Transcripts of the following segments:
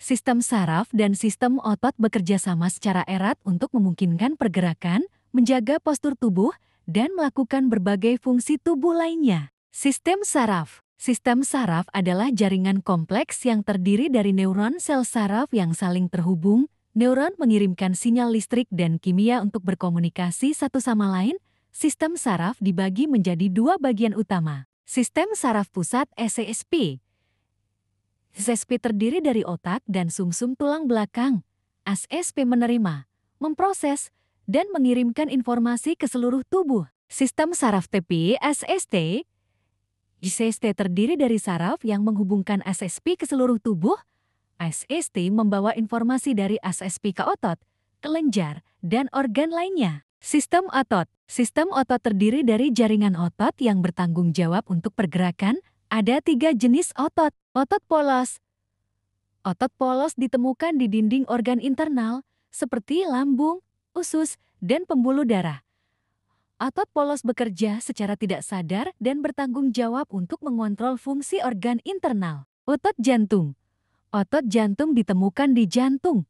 Sistem saraf dan sistem otot bekerja sama secara erat untuk memungkinkan pergerakan, menjaga postur tubuh, dan melakukan berbagai fungsi tubuh lainnya. Sistem saraf. Sistem saraf adalah jaringan kompleks yang terdiri dari neuron sel saraf yang saling terhubung. Neuron mengirimkan sinyal listrik dan kimia untuk berkomunikasi satu sama lain. Sistem saraf dibagi menjadi dua bagian utama. Sistem saraf pusat (SSP). SSP terdiri dari otak dan sumsum tulang belakang. SSP menerima, memproses, dan mengirimkan informasi ke seluruh tubuh. Sistem saraf TP (SST). SST terdiri dari saraf yang menghubungkan SSP ke seluruh tubuh. SST membawa informasi dari SSP ke otot, kelenjar, dan organ lainnya. Sistem otot. Sistem otot terdiri dari jaringan otot yang bertanggung jawab untuk pergerakan. Ada 3 jenis otot. Otot polos. Otot polos ditemukan di dinding organ internal, seperti lambung, usus, dan pembuluh darah. Otot polos bekerja secara tidak sadar dan bertanggung jawab untuk mengontrol fungsi organ internal. Otot jantung. Otot jantung ditemukan di jantung.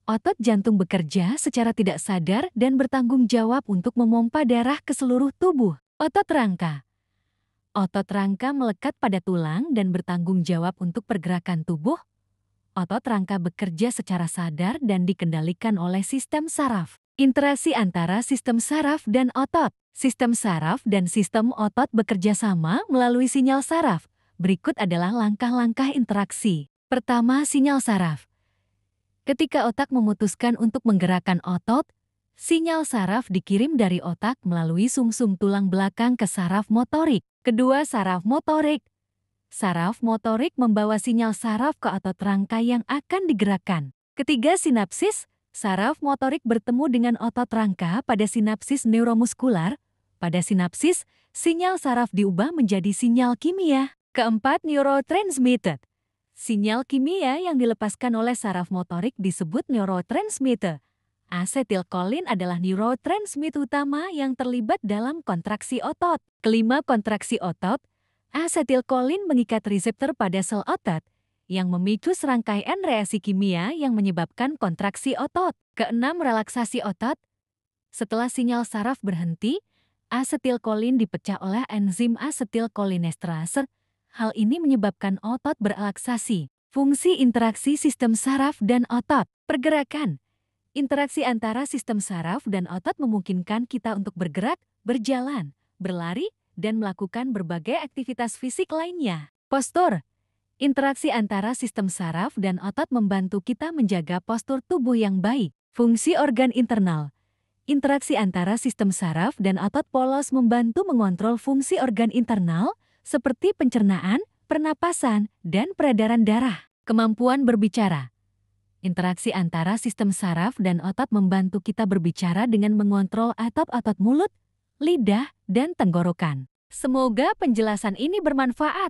Otot jantung bekerja secara tidak sadar dan bertanggung jawab untuk memompa darah ke seluruh tubuh. Otot rangka. Otot rangka melekat pada tulang dan bertanggung jawab untuk pergerakan tubuh. Otot rangka bekerja secara sadar dan dikendalikan oleh sistem saraf. Interaksi antara sistem saraf dan otot. Sistem saraf dan sistem otot bekerja sama melalui sinyal saraf. Berikut adalah langkah-langkah interaksi. Pertama, sinyal saraf. Ketika otak memutuskan untuk menggerakkan otot, sinyal saraf dikirim dari otak melalui sumsum tulang belakang ke saraf motorik. Kedua, saraf motorik. Saraf motorik membawa sinyal saraf ke otot rangka yang akan digerakkan. Ketiga, sinapsis. Saraf motorik bertemu dengan otot rangka pada sinapsis neuromuskular. Pada sinapsis, sinyal saraf diubah menjadi sinyal kimia. Keempat, neurotransmitter. Sinyal kimia yang dilepaskan oleh saraf motorik disebut neurotransmitter. Asetilkolin adalah neurotransmitter utama yang terlibat dalam kontraksi otot. Kelima, kontraksi otot. Asetilkolin mengikat reseptor pada sel otot yang memicu serangkaian reaksi kimia yang menyebabkan kontraksi otot. Keenam, relaksasi otot. Setelah sinyal saraf berhenti, asetilkolin dipecah oleh enzim asetilkolinesterase. Hal ini menyebabkan otot berelaksasi. Fungsi interaksi sistem saraf dan otot. Pergerakan. Interaksi antara sistem saraf dan otot memungkinkan kita untuk bergerak, berjalan, berlari, dan melakukan berbagai aktivitas fisik lainnya. Postur. Interaksi antara sistem saraf dan otot membantu kita menjaga postur tubuh yang baik. Fungsi organ internal. Interaksi antara sistem saraf dan otot polos membantu mengontrol fungsi organ internal seperti pencernaan, pernapasan, dan peredaran darah. Kemampuan berbicara. Interaksi antara sistem saraf dan otot membantu kita berbicara dengan mengontrol otot-otot mulut, lidah, dan tenggorokan. Semoga penjelasan ini bermanfaat.